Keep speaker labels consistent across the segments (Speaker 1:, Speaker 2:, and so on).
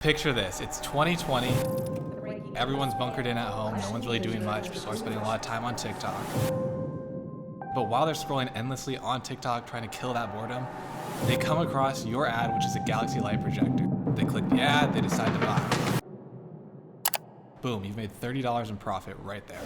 Speaker 1: Picture this, it's 2020, everyone's bunkered in at home, no one's really doing much, people are spending a lot of time on TikTok. But while they're scrolling endlessly on TikTok trying to kill that boredom, they come across your ad, which is a Galaxy Light projector. They click the ad, they decide to buy. Boom, you've made $30 in profit right there.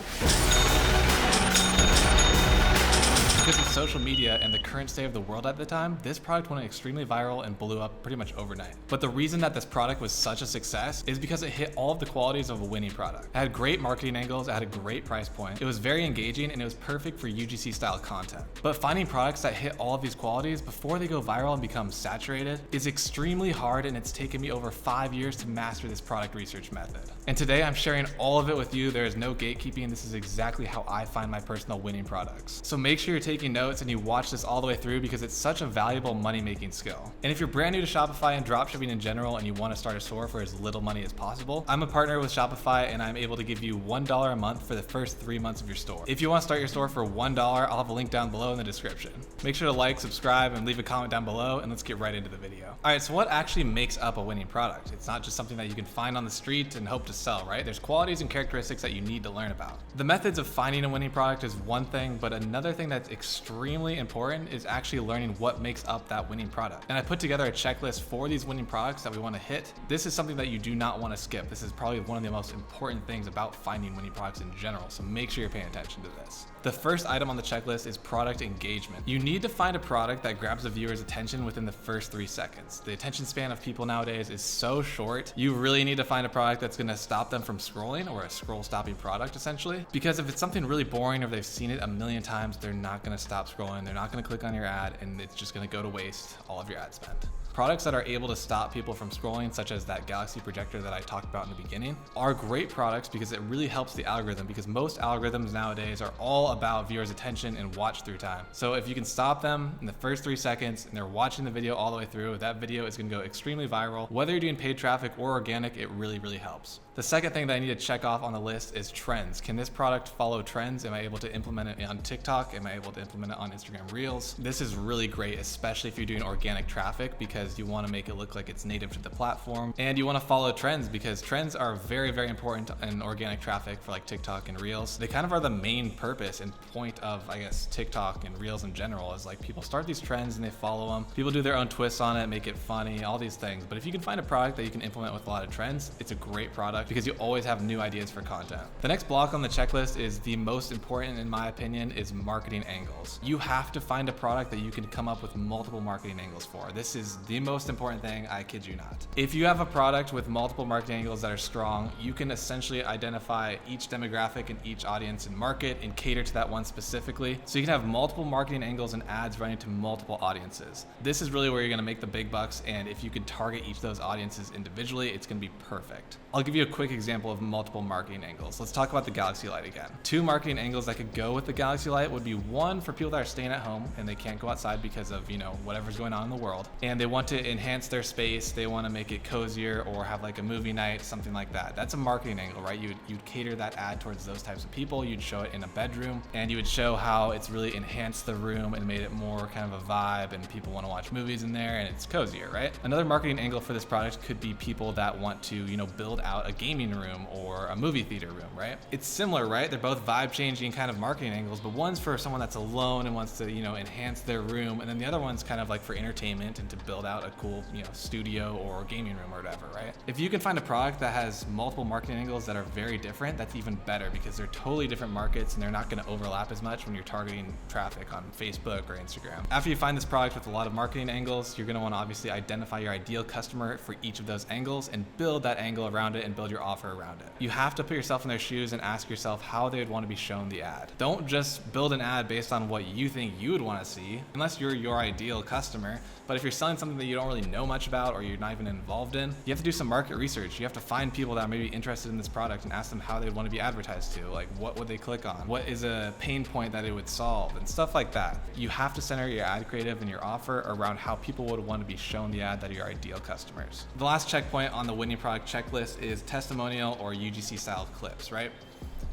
Speaker 1: Because of social media and the current state of the world at the time, this product went extremely viral and blew up pretty much overnight. But the reason that this product was such a success is because it hit all of the qualities of a winning product. It had great marketing angles, it had a great price point, it was very engaging, and it was perfect for UGC style content. But finding products that hit all of these qualities before they go viral and become saturated is extremely hard, and it's taken me over 5 years to master this product research method. And today I'm sharing all of it with you. There is no gatekeeping. This is exactly how I find my personal winning products. So make sure you're taking notes and you watch this all the way through because it's such a valuable money-making skill. And if you're brand new to Shopify and dropshipping in general and you want to start a store for as little money as possible, I'm a partner with Shopify and I'm able to give you $1 a month for the first 3 months of your store. If you want to start your store for $1, I'll have a link down below in the description. Make sure to like, subscribe, and leave a comment down below, and let's get right into the video. All right, so what actually makes up a winning product? It's not just something that you can find on the street and hope to sell, right? There's qualities and characteristics that you need to learn about. The methods of finding a winning product is one thing, but another thing that's extremely important is actually learning what makes up that winning product. And I put together a checklist for these winning products that we want to hit. This is something that you do not want to skip. This is probably one of the most important things about finding winning products in general, so make sure you're paying attention to this. The first item on the checklist is product engagement. You need to find a product that grabs the viewer's attention within the first 3 seconds. The attention span of people nowadays is so short. You really need to find a product that's going to stop them from scrolling, or a scroll stopping product essentially. Because if it's something really boring or they've seen it a million times, they're not going to stop scrolling. They're not going to click on your ad, and it's just going to go to waste all of your ad spend. Products that are able to stop people from scrolling, such as that Galaxy projector that I talked about in the beginning, are great products because it really helps the algorithm, because most algorithms nowadays are all about viewers' attention and watch through time. So if you can stop them in the first 3 seconds and they're watching the video all the way through, that video is going to go extremely viral. Whether you're doing paid traffic or organic, it really, really helps. The second thing that I need to check off on the list is trends. Can this product follow trends? Am I able to implement it on TikTok? Am I able to implement it on Instagram Reels? This is really great, especially if you're doing organic traffic, because you want to make it look like it's native to the platform, and you want to follow trends because trends are very, very important in organic traffic for like TikTok and Reels. They kind of are the main purpose and point of, I guess, TikTok and Reels in general, is like people start these trends and they follow them. People do their own twists on it, make it funny, all these things. But if you can find a product that you can implement with a lot of trends, it's a great product because you always have new ideas for content. The next block on the checklist is the most important, in my opinion, is marketing angles. You have to find a product that you can come up with multiple marketing angles for. This is the most important thing, I kid you not. If you have a product with multiple marketing angles that are strong, you can essentially identify each demographic and each audience and market and cater to that one specifically. So you can have multiple marketing angles and ads running to multiple audiences. This is really where you're going to make the big bucks, and if you can target each of those audiences individually, it's going to be perfect. I'll give you a quick example of multiple marketing angles. Let's talk about the Galaxy Light again. 2 marketing angles that could go with the Galaxy Light would be, one, for people that are staying at home and they can't go outside because of, whatever's going on in the world, and they want to enhance their space, they want to make it cozier or have like a movie night, something like that. That's a marketing angle, right? You'd cater that ad towards those types of people. You'd show it in a bedroom, and you would show how it's really enhanced the room and made it more kind of a vibe, and people want to watch movies in there and it's cozier, right? Another marketing angle for this product could be people that want to, build out a gaming room or a movie theater room, right? It's similar, right? They're both vibe changing kind of marketing angles, but one's for someone that's alone and wants to, enhance their room, and then the other one's kind of like for entertainment and to build out a cool, studio or gaming room or whatever, right? If you can find a product that has multiple marketing angles that are very different, that's even better because they're totally different markets and they're not going to overlap as much when you're targeting traffic on Facebook or Instagram. After you find this product with a lot of marketing angles, you're going to want to obviously identify your ideal customer for each of those angles and build that angle around it and build your offer around it. You have to put yourself in their shoes and ask yourself how they would want to be shown the ad. Don't just build an ad based on what you think you would want to see, unless you're your ideal customer. But if you're selling something that you don't really know much about or you're not even involved in, you have to do some market research. You have to find people that are maybe interested in this product and ask them how they would want to be advertised to. Like, what would they click on? What is a pain point that it would solve? And stuff like that. You have to center your ad creative and your offer around how people would want to be shown the ad that are your ideal customers. The last checkpoint on the winning product checklist is testimonial or UGC style clips, right?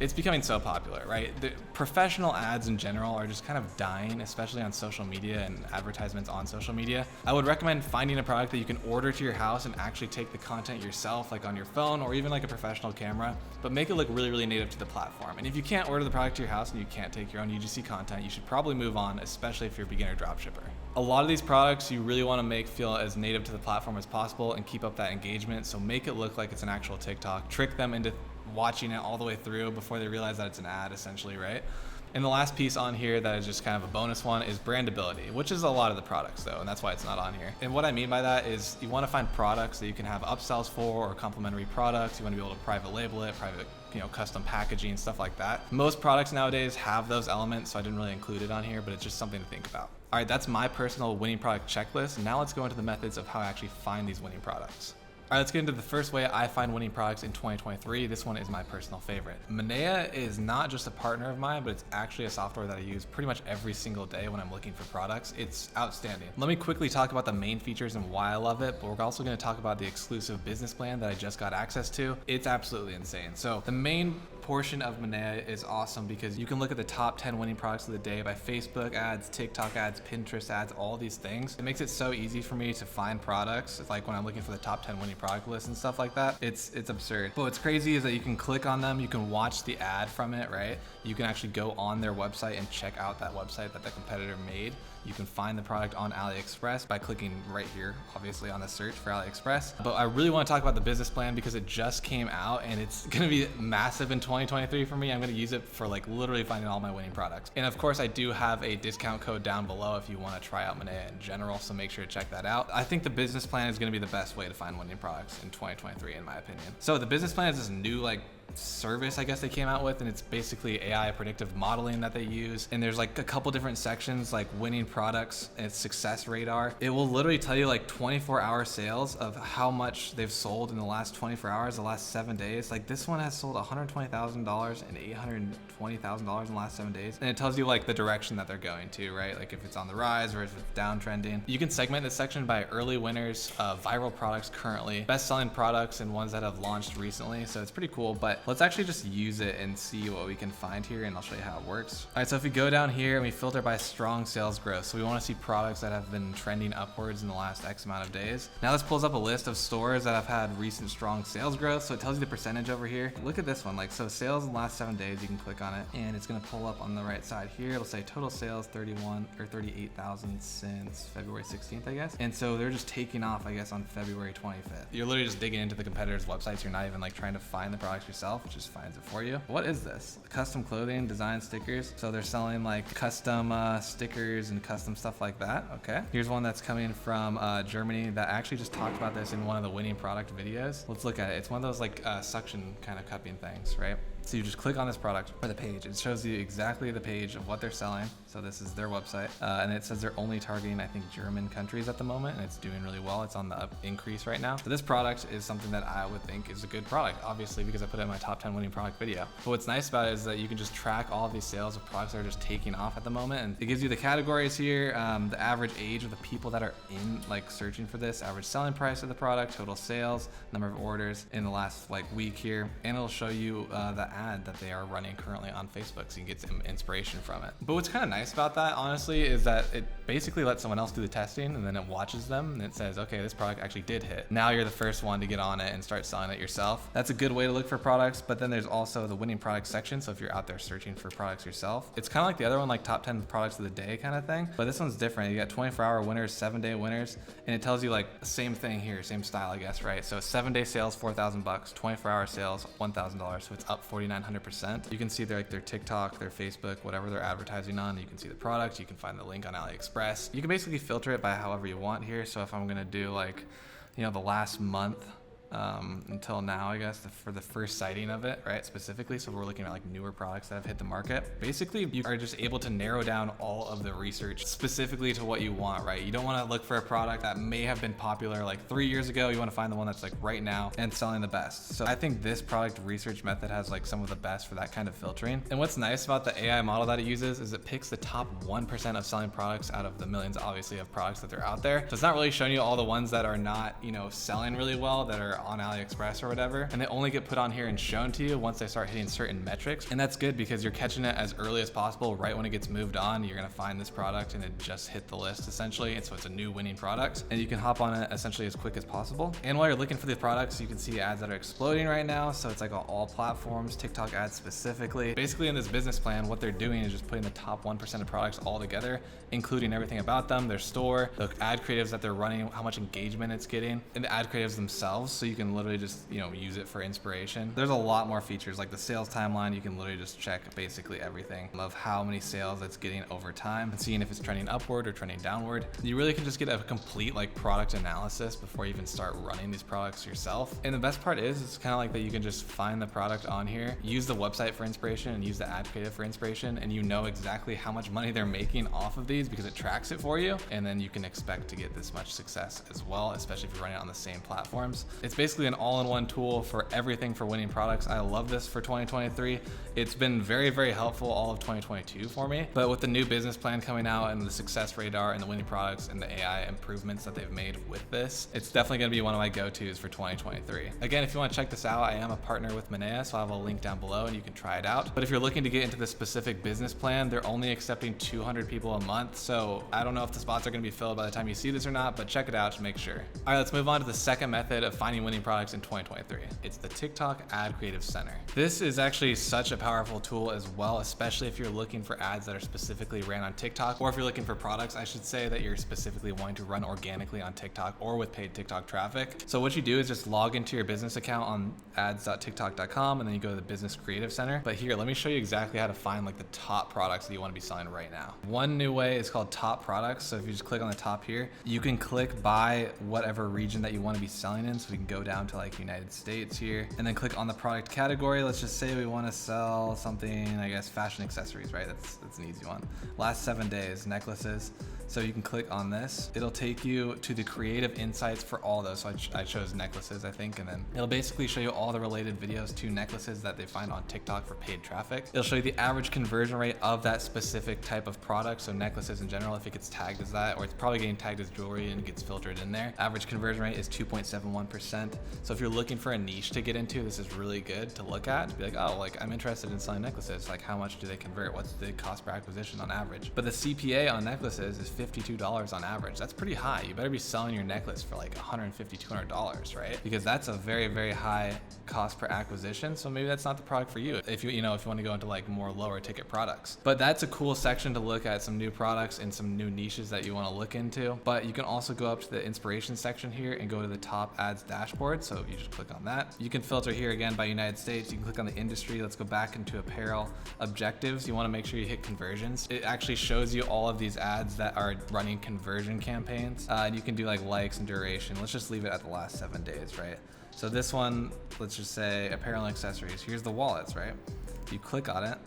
Speaker 1: It's becoming so popular, right? The professional ads in general are just kind of dying, especially on social media and advertisements on social media. I would recommend finding a product that you can order to your house and actually take the content yourself, like on your phone or even like a professional camera, but make it look really, really native to the platform. And if you can't order the product to your house and you can't take your own UGC content, you should probably move on, especially if you're a beginner dropshipper. A lot of these products you really want to make feel as native to the platform as possible and keep up that engagement. So make it look like it's an actual TikTok, trick them into watching it all the way through before they realize that it's an ad, essentially, right? And the last piece on here that is just kind of a bonus one is brandability, which is a lot of the products though, and that's why it's not on here. And what I mean by that is you want to find products that you can have upsells for or complementary products. You want to be able to private label it, custom packaging, stuff like that. Most products nowadays have those elements, so I didn't really include it on here, but it's just something to think about. All right, that's my personal winning product checklist. Now let's go into the methods of how I actually find these winning products. All right, let's get into the first way I find winning products in 2023. This one is my personal favorite. Monea is not just a partner of mine, but it's actually a software that I use pretty much every single day when I'm looking for products. It's outstanding. Let me quickly talk about the main features and why I love it, but we're also gonna talk about the exclusive business plan that I just got access to. It's absolutely insane. So the main portion of Monea is awesome because you can look at the top 10 winning products of the day by Facebook ads, TikTok ads, Pinterest ads, all these things. It makes it so easy for me to find products. It's like when I'm looking for the top 10 winning product list and stuff like that, it's absurd. But what's crazy is that you can click on them, you can watch the ad from it, right? You can actually go on their website and check out that website that the competitor made. You can find the product on AliExpress by clicking right here, obviously on the search for AliExpress. But I really want to talk about the business plan because it just came out and it's going to be massive in 2023 for me. I'm going to use it for like literally finding all my winning products. And of course I do have a discount code down below if you want to try out Monea in general, so make sure to check that out. I think the business plan is going to be the best way to find winning products in 2023 in my opinion. So the business plan is this new service I guess they came out with, and it's basically AI predictive modeling that they use, and there's like a couple different sections like winning products and success radar. It will literally tell you like 24-hour sales of how much they've sold in the last 24 hours, the last 7 days. Like this one has sold $120,000 and $820,000 in the last 7 days, and it tells you like the direction that they're going to, right? Like if it's on the rise or if it's downtrending. You can segment this section by early winners, viral products currently, best-selling products, and ones that have launched recently. So it's pretty cool, but let's actually just use it and see what we can find here, and I'll show you how it works. All right, so if we go down here and we filter by strong sales growth, so we want to see products that have been trending upwards in the last X amount of days. Now this pulls up a list of stores that have had recent strong sales growth, so it tells you the percentage over here. Look at this one, so sales in the last 7 days, you can click on it and it's going to pull up on the right side here. It'll say total sales 38,000 since February 16th, I guess. And so they're just taking off, I guess, on February 25th. You're literally just digging into the competitors' websites. You're not even trying to find the products yourself. It just finds it for you. What is this? Custom clothing, design stickers. So they're selling custom stickers and custom stuff like that. Okay. Here's one that's coming from Germany that actually just talked about this in one of the winning product videos. Let's look at it. It's one of those suction kind of cupping things, right? So you just click on this product or the page. It shows you exactly the page of what they're selling. So this is their website. And it says they're only targeting, I think, German countries at the moment, and it's doing really well. It's on the increase right now. So this product is something that I would think is a good product, obviously, because I put it in my top 10 winning product video. But what's nice about it is that you can just track all of these sales of products that are just taking off at the moment. And it gives you the categories here, the average age of the people that are in searching for this, average selling price of the product, total sales, number of orders in the last week here. And it'll show you the ad that they are running currently on Facebook, so you can get some inspiration from it. But what's kind of nice about that, honestly, is that it basically lets someone else do the testing, and then it watches them and it says, okay, this product actually did hit. Now you're the first one to get on it and start selling it yourself. That's a good way to look for products. But then there's also the winning products section. So if you're out there searching for products yourself, it's kind of like the other one, top 10 products of the day kind of thing, but this one's different. You got 24-hour winners, 7-day winners, and it tells you the same thing here, same style, I guess, right? So 7-day sales, $4,000, 24-hour sales, $1,000. So it's up 4,900%. You can see their TikTok, their Facebook, whatever they're advertising on. You can see the product. You can find the link on AliExpress. You can basically filter it by however you want here. So if I'm gonna do the last month until now, I guess, for the first sighting of it, right, specifically. So we're looking at newer products that have hit the market. Basically, you are just able to narrow down all of the research specifically to what you want, right? You don't want to look for a product that may have been popular 3 years ago. You want to find the one that's right now and selling the best. So I think this product research method has some of the best for that kind of filtering. And what's nice about the AI model that it uses is it picks the top 1% of selling products out of the millions, obviously, of products that are out there. So it's not really showing you all the ones that are not, selling really well, that are on AliExpress or whatever, and they only get put on here and shown to you once they start hitting certain metrics. And that's good because you're catching it as early as possible. Right when it gets moved on, you're gonna find this product and it just hit the list essentially. And so it's a new winning product and you can hop on it essentially as quick as possible. And while you're looking for these products, you can see ads that are exploding right now. So it's like on all platforms, TikTok ads specifically. Basically in this business plan, what they're doing is just putting the top 1% of products all together, including everything about them, their store, the ad creatives that they're running, how much engagement it's getting, and the ad creatives themselves. So you can literally just, use it for inspiration. There's a lot more features like the sales timeline. You can literally just check basically everything of how many sales it's getting over time and seeing if it's trending upward or trending downward. You really can just get a complete product analysis before you even start running these products yourself. And the best part is it's kind of like that you can just find the product on here, use the website for inspiration and use the ad creative for inspiration, and you know exactly how much money they're making off of these because it tracks it for you. And then you can expect to get this much success as well, especially if you're running it on the same platforms. It's basically an all-in-one tool for everything for winning products. I love this for 2023. It's been very, very helpful all of 2022 for me. But with the new business plan coming out and the success radar and the winning products and the AI improvements that they've made with this, it's definitely gonna be one of my go-tos for 2023. Again, if you wanna check this out, I am a partner with Menea, so I'll have a link down below and you can try it out. But if you're looking to get into the specific business plan, they're only accepting 200 people a month. So I don't know if the spots are gonna be filled by the time you see this or not, but check it out to make sure. All right, let's move on to the second method of finding winning products in 2023. It's the TikTok Ad Creative Center. This is actually such a powerful tool as well, especially if you're looking for ads that are specifically ran on TikTok, or if you're looking for products, I should say, that you're specifically wanting to run organically on TikTok or with paid TikTok traffic. So what you do is just log into your business account on ads.tiktok.com and then you go to the Business Creative Center. But here, let me show you exactly how to find the top products that you want to be selling right now. One new way is called top products. So if you just click on the top here, you can click by whatever region that you want to be selling in. So we can go down to United States here and then click on the product category. Let's just say we want to sell something, I guess, fashion accessories, right? That's an easy one. Last 7 days, necklaces. So you can click on this. It'll take you to the creative insights for all those. So I chose necklaces, I think, and then it'll basically show you all the related videos to necklaces that they find on TikTok for paid traffic. It'll show you the average conversion rate of that specific type of product. So necklaces in general, if it gets tagged as that, or it's probably getting tagged as jewelry and it gets filtered in there. Average conversion rate is 2.71%. So if you're looking for a niche to get into, this is really good to look at, to be I'm interested in selling necklaces. How much do they convert? What's the cost per acquisition on average? But the CPA on necklaces is $52 on average. That's pretty high. You better be selling your necklace for $150, $200, right? Because that's a very, very high cost per acquisition. So maybe that's not the product for you if you want to go into more lower ticket products. But that's a cool section to look at, some new products and some new niches that you want to look into. But you can also go up to the inspiration section here and go to the top ads dashboard. So you just click on that. You can filter here again by United States. You can click on the industry. Let's go back into apparel objectives. You want to make sure you hit conversions. It actually shows you all of these ads that are running conversion campaigns. And you can do likes and duration. Let's just leave it at the last 7 days, right? So this one, let's just say apparel and accessories. Here's the wallets, right? You click on it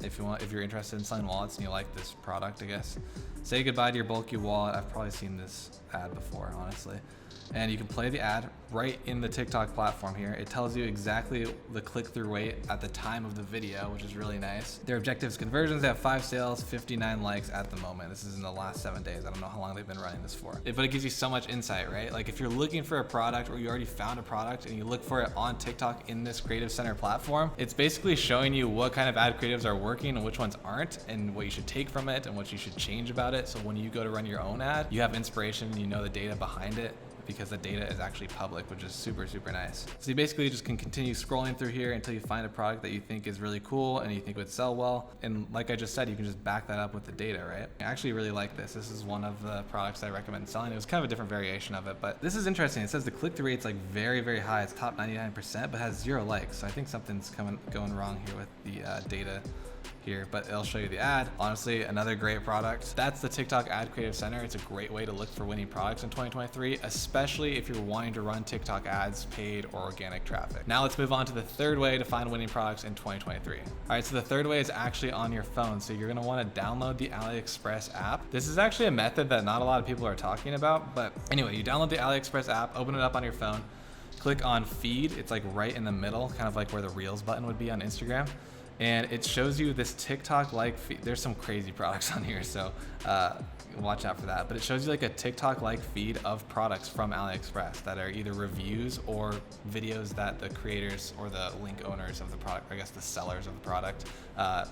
Speaker 1: if you're interested in selling wallets and you like this product, I guess. Say goodbye to your bulky wallet. I've probably seen this ad before, honestly. And you can play the ad right in the TikTok platform here. It tells you exactly the click-through rate at the time of the video, which is really nice. Their objectives conversions, they have 5 sales, 59 likes at the moment. This is in the last 7 days. I don't know how long they've been running this for. But it gives you so much insight, right? If you're looking for a product or you already found a product and you look for it on TikTok in this Creative Center platform, it's basically showing you what kind of ad creatives are working and which ones aren't, and what you should take from it and what you should change about it. So when you go to run your own ad, you have inspiration and you know the data behind it, because the data is actually public, which is super, super nice. So you basically just can continue scrolling through here until you find a product that you think is really cool and you think would sell well. And like I just said, you can just back that up with the data, right? I actually really like this. This is one of the products I recommend selling. It was kind of a different variation of it, but this is interesting. It says the click-through rate's very, very high. It's top 99%, but has 0 likes. So I think something's going wrong here with the data here, but it'll show you the ad. Honestly, another great product. That's the TikTok Ad Creative Center. It's a great way to look for winning products in 2023, especially if you're wanting to run TikTok ads, paid or organic traffic. Now let's move on to the third way to find winning products in 2023. All right, so the third way is actually on your phone. So you're gonna wanna download the AliExpress app. This is actually a method that not a lot of people are talking about, but anyway, you download the AliExpress app, open it up on your phone, click on feed. It's right in the middle, kind of where the Reels button would be on Instagram. and it shows you this TikTok-like feed. There's some crazy products on here, so watch out for that. But it shows you like a TikTok-like feed of products from AliExpress that are either reviews or videos that the creators or the link owners of the product, I guess the sellers of the product,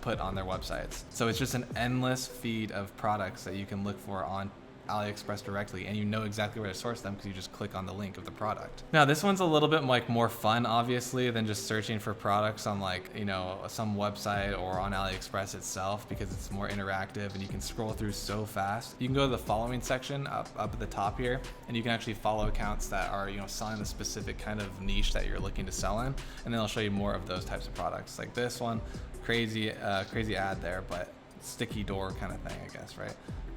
Speaker 1: put on their websites. So it's just an endless feed of products that you can look for on AliExpress directly, and you know exactly where to source them because you just click on the link of the product. Now this one's a little bit like more fun, obviously, than just searching for products on like, you know, some website or on AliExpress itself, because it's more interactive and you can scroll through so fast. You can go to the following section up at the top here, and you can actually follow accounts that are, you know, selling the specific kind of niche that you're looking to sell in, and then I'll show you more of those types of products. Like this one, crazy ad there, but sticky door kind of thing, I guess, right?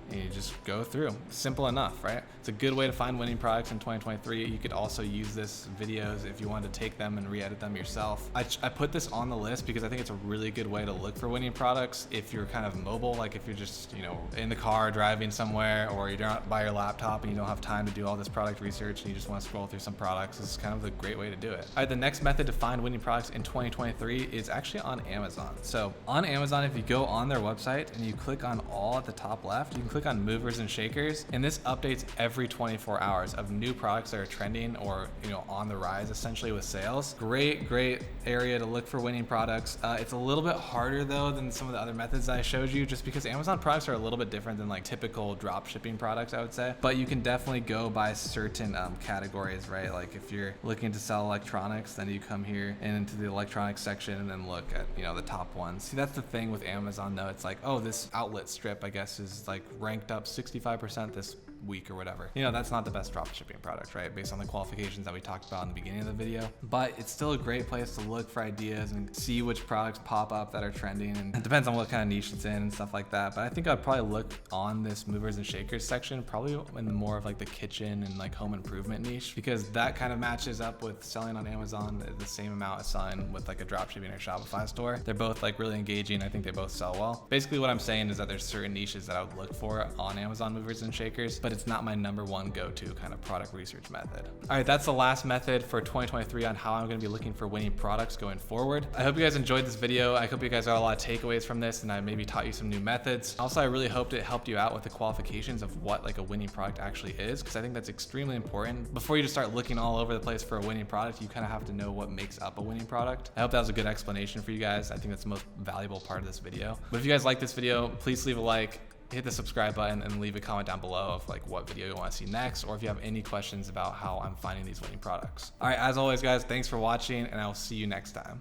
Speaker 1: And you just go through. Simple enough, right? It's a good way to find winning products in 2023. You could also use this videos if you wanted to take them and re-edit them yourself. I put this on the list because I think it's a really good way to look for winning products if you're kind of mobile, like if you're just, you know, in the car driving somewhere, or you're not by your laptop and you don't have time to do all this product research and you just want to scroll through some products. This is kind of a great way to do it. All right, the next method to find winning products in 2023 is actually on Amazon. So on Amazon, if you go on their website and you click on all at the top left, you can click on movers and shakers, and this updates every 24 hours of new products that are trending or, you know, on the rise essentially with sales. Great area to look for winning products. It's a little bit harder though than some of the other methods that I showed you, just because Amazon products are a little bit different than like typical drop shipping products, I would say. But you can definitely go by certain categories, right? Like if you're looking to sell electronics, then you come here and into the electronics section and then look at, you know, the top ones. See, that's the thing with Amazon though. It's like, oh, this outlet strip, I guess, is like ranked up 65% this week or whatever. You know, that's not the best drop shipping product, right? Based on the qualifications that we talked about in the beginning of the video. But it's still a great place to look for ideas and see which products pop up that are trending. And it depends on what kind of niche it's in and stuff like that. But I think I'd probably look on this movers and shakers section, probably in the more of like the kitchen and like home improvement niche, because that kind of matches up with selling on Amazon the same amount as selling with like a drop shipping or Shopify store. They're both like really engaging. I think they both sell well. Basically what I'm saying is that there's certain niches that I would look for on Amazon movers and shakers, but it's not my number one go-to kind of product research method. All right, that's the last method for 2023 on how I'm going to be looking for winning products going forward. I hope you guys enjoyed this video. I hope you guys got a lot of takeaways from this, and I maybe taught you some new methods. Also, I really hoped it helped you out with the qualifications of what like a winning product actually is, because I think that's extremely important. Before you just start looking all over the place for a winning product, you kind of have to know what makes up a winning product. I hope that was a good explanation for you guys. I think that's the most valuable part of this video. But if you guys like this video, please leave a like, hit the subscribe button, and leave a comment down below of like what video you want to see next, or if you have any questions about how I'm finding these winning products. All right, as always guys, thanks for watching, and I'll see you next time.